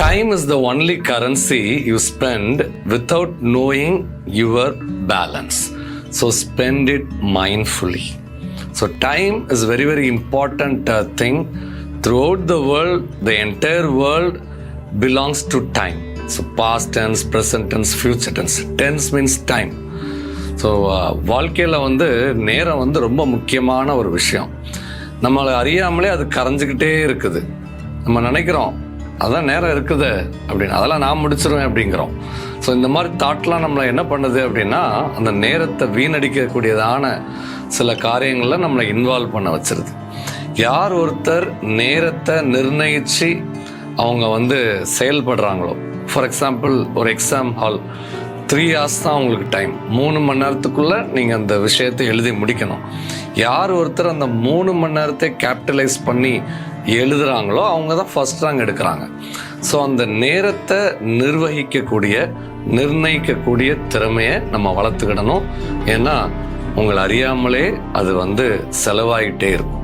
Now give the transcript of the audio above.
Time is the only currency you spend without knowing your balance. So spend it mindfully. So time is very, very important thing. Throughout the world, the entire world belongs to time. So past tense, present tense, future tense. Tense means time. So வாழ்க்கையில் நேரம் ரொம்ப முக்கியமான ஒரு விஷயம். நம்மளை அறியாமலே அது கரைஞ்சிக்கிட்டே இருக்குது. நம்ம நினைக்கிறோம் அதான் நேரம் இருக்குது அப்படின்னு, அதெல்லாம் நான் முடிச்சிருவேன் அப்படிங்கிறோம். ஸோ இந்த மாதிரி தாட்லாம் நம்மளை என்ன பண்ணுது அப்படின்னா, அந்த நேரத்தை வீணடிக்கக்கூடியதான சில காரியங்களில் நம்மளை இன்வால்வ் பண்ண வச்சிருது. யார் ஒருத்தர் நேரத்தை நிர்ணயித்து அவங்க செயல்படுறாங்களோ, ஃபார் எக்ஸாம்பிள் ஒரு எக்ஸாம் ஹால் 3 hours தான் உங்களுக்கு டைம், 3 மணி நேரத்துக்குள்ளே நீங்கள் அந்த விஷயத்தை எழுதி முடிக்கணும். யார் ஒருத்தர் அந்த 3 மணி நேரத்தை கேபிட்டலைஸ் பண்ணி எழுதுகிறாங்களோ அவங்க தான் ஃபர்ஸ்ட் ரேங்க் எடுக்கிறாங்க. ஸோ அந்த நேரத்தை நிர்ணயிக்கக்கூடிய திறமையை நம்ம வளர்த்துக்கிடணும். ஏன்னா உங்களை அறியாமலே அது செலவாகிட்டே இருக்கும்.